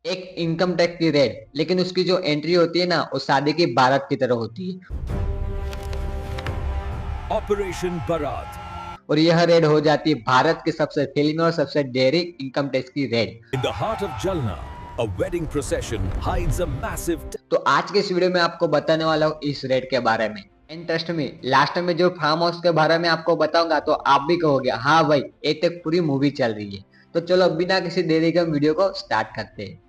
एक income tax की red, लेकिन उसकी जो एंट्री होती है ना वो शादी की बारात की तरह होती है। ऑपरेशन बारात। और यह रेड हो जाती है भारत के सबसे फिल्मी और सबसे डेयरिंग इनकम टैक्स की red. In the heart of Jalna, a wedding procession hides a massive तो आज के इस वीडियो में आपको बताने वाला हूँ इस रेड के बारे में। एंड ट्रस्ट में लास्ट में जो फार्म हाउस के बारे में आपको बताऊंगा तो आप भी कहोगे हाँ भाई ये तक पूरी मूवी चल रही है। तो चलो बिना किसी देरी के वीडियो को स्टार्ट करते हैं।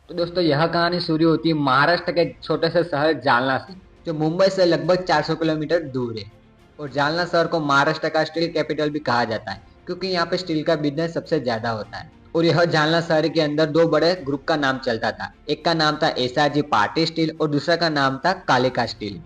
तो दोस्तों यह कहानी शुरू होती है महाराष्ट्र के छोटे से शहर जालना से, जो मुंबई से लगभग 400 किलोमीटर दूर है। और जालना शहर को महाराष्ट्र का स्टील कैपिटल भी कहा जाता है, क्योंकि यहाँ पे स्टील का बिजनेस सबसे ज्यादा होता है। और यह जालना शहर के अंदर दो बड़े ग्रुप का नाम चलता था। एक का नाम था एसआरजी पार्टी स्टील और दूसरा का नाम था कालिका स्टील।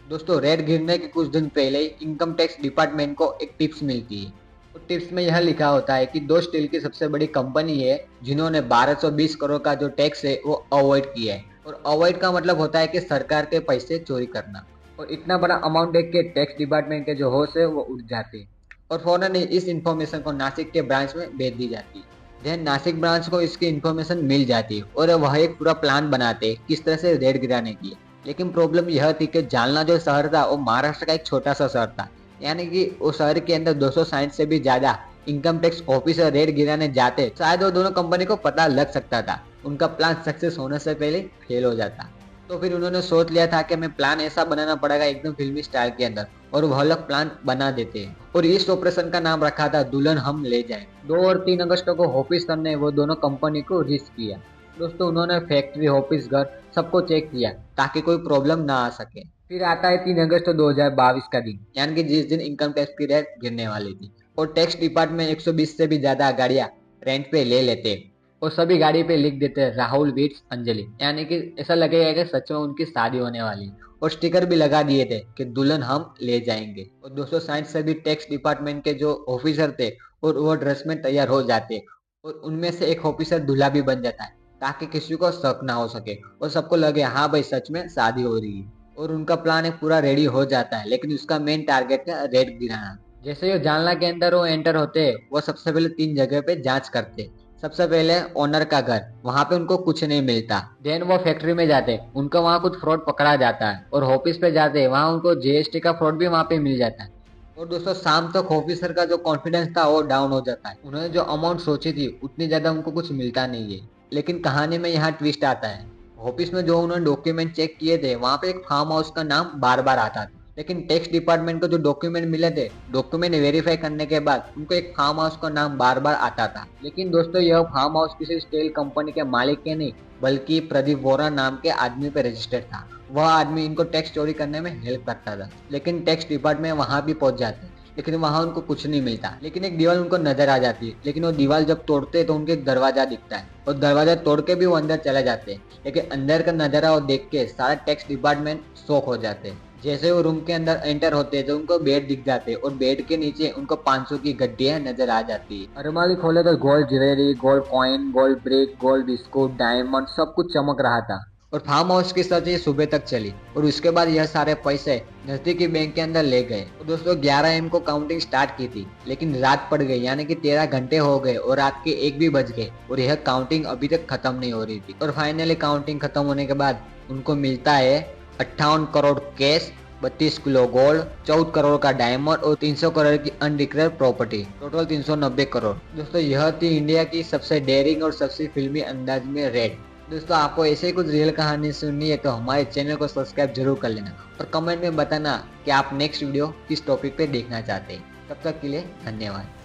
दोस्तों रेड गिरने के कुछ दिन पहले ही इनकम टैक्स डिपार्टमेंट को एक टिप्स मिलती है। तो टिप्स में यह लिखा होता है कि दो स्टील की सबसे बड़ी कंपनी है जिन्होंने 1220 करोड़ का जो टैक्स है वो अवॉइड किया है। और अवॉइड का मतलब होता है कि सरकार के पैसे चोरी करना। और इतना बड़ा अमाउंट देख के टैक्स डिपार्टमेंट के जो होश है वो उठ जाते हैं और फौरन ही इस इंफॉर्मेशन को नासिक के ब्रांच में भेज दी जाती है। देन नासिक ब्रांच को इसकी इंफॉर्मेशन मिल जाती है और वह एक पूरा प्लान बनाते हैं किस तरह से रेड गिराने की। लेकिन प्रॉब्लम यह थी कि जालना जो शहर था वो महाराष्ट्र का एक छोटा सा शहर था, यानी कि उस शहर के अंदर 260 से भी ज्यादा इनकम टैक्स ऑफिसर रेड गिराने जाते शायद वो दोनों कंपनी को पता लग सकता था। उनका प्लान सक्सेस होने से पहले फेल हो जाता। तो फिर उन्होंने सोच लिया था कि हमें प्लान ऐसा बनाना पड़ेगा एकदम फिल्मी स्टाइल के अंदर, और वह लोग प्लान बना देते हैं। और इस ऑपरेशन का नाम रखा था दुल्हन हम ले जाए। 2 और 3 अगस्त को ऑफिसर ने वो दोनों कंपनी को रिस्क किया। दोस्तों उन्होंने फैक्ट्री ऑफिस घर सबको चेक किया ताकि कोई प्रॉब्लम ना आ सके। फिर आता है 3 अगस्त 2022 का दिन, यानी कि जिस दिन इनकम टैक्स की रेट गिरने वाली थी। और टैक्स डिपार्टमेंट 120 से भी ज्यादा गाड़ियां रेंट पे ले लेते हैं और सभी गाड़ी पे लिख देते हैं राहुल विट्स अंजलि, यानी कि ऐसा लगेगा कि सच में उनकी शादी होने वाली है। और स्टिकर भी लगा दिए थे कि दुल्हन हम ले जाएंगे। और 260 से भी टैक्स डिपार्टमेंट के जो ऑफिसर थे और वो ड्रेस में तैयार हो जाते और उनमें से एक ऑफिसर दूल्हा भी बन जाता है ताकि किसी को शक ना हो सके और सबको लगे हाँ भाई सच में शादी हो रही है। और उनका प्लान एक पूरा रेडी हो जाता है, लेकिन उसका मेन टारगेट है रेड गिराना। जैसे ही जानला के अंदर वो एंटर होते हैं वो सबसे पहले 3 जगह पे जांच करते हैं। सबसे पहले ओनर का घर, वहां पे उनको कुछ नहीं मिलता। देन वो फैक्ट्री में जाते, उनको वहां कुछ फ्रॉड पकड़ा जाता है। और ऑफिस पे जाते, वहां उनको जीएसटी का फ्रॉड भी वहां पे मिल जाता है। और दोस्तों शाम तक ऑफिसर का जो कॉन्फिडेंस था वो डाउन हो जाता है। उन्होंने जो अमाउंट सोची थी उतनी ज्यादा उनको कुछ मिलता नहीं है। लेकिन कहानी में यहाँ ट्विस्ट आता है। ऑफिस में जो उन्होंने डॉक्यूमेंट चेक किए थे वहां पे एक फार्म हाउस का नाम बार बार आता था, लेकिन टैक्स डिपार्टमेंट को जो डॉक्यूमेंट मिले थे, डॉक्यूमेंट वेरीफाई करने के बाद उनको एक फार्म हाउस का नाम बार बार आता था। लेकिन दोस्तों यह फार्म हाउस किसी स्टील कंपनी के मालिक के नहीं बल्कि प्रदीप वोरा नाम के आदमी पे रजिस्टर्ड था। वह आदमी इनको टैक्स चोरी करने में हेल्प करता था। लेकिन टैक्स डिपार्टमेंट वहां भी पहुंच जाते, लेकिन वहां उनको कुछ नहीं मिलता। लेकिन एक दीवार उनको नजर आ जाती है, लेकिन वो दीवार जब तोड़ते हैं तो उनको एक दरवाजा दिखता है और दरवाजा तोड़ के भी वो अंदर चले जाते हैं। लेकिन अंदर का नजारा वो देख के सारा टैक्स डिपार्टमेंट शॉक हो जाते हैं। जैसे वो रूम के अंदर एंटर होते हैं तो उनको बेड दिख जाते हैं और बेड के नीचे उनको 500 की गड्डियां नजर आ जाती है। अलमारी खोले तो gold jewellery, gold coin, gold brick, gold biscuit, diamond सब कुछ चमक रहा था। और फार्म हाउस की सर्च सुबह तक चली और उसके बाद यह सारे पैसे नजदीकी बैंक के अंदर ले गए। और दोस्तों 11 AM को काउंटिंग स्टार्ट की थी, लेकिन रात पड़ गई, यानी कि 13 घंटे हो गए और रात के 1 भी बज गए और यह काउंटिंग अभी तक खत्म नहीं हो रही थी। और फाइनली काउंटिंग खत्म होने के बाद उनको मिलता है 58 crore cash, 32 kilo gold, 14 crore का डायमंड और 300 करोड़ की अनडिक्लेयर प्रॉपर्टी, टोटल 390 करोड़। दोस्तों यह थी इंडिया की सबसे डेयरिंग और सबसे फिल्मी अंदाज में रेड। दोस्तों आपको ऐसे ही कुछ रियल कहानी सुननी है तो हमारे चैनल को सब्सक्राइब जरूर कर लेना और कमेंट में बताना कि आप नेक्स्ट वीडियो किस टॉपिक पे देखना चाहते हैं। तब तक के लिए धन्यवाद।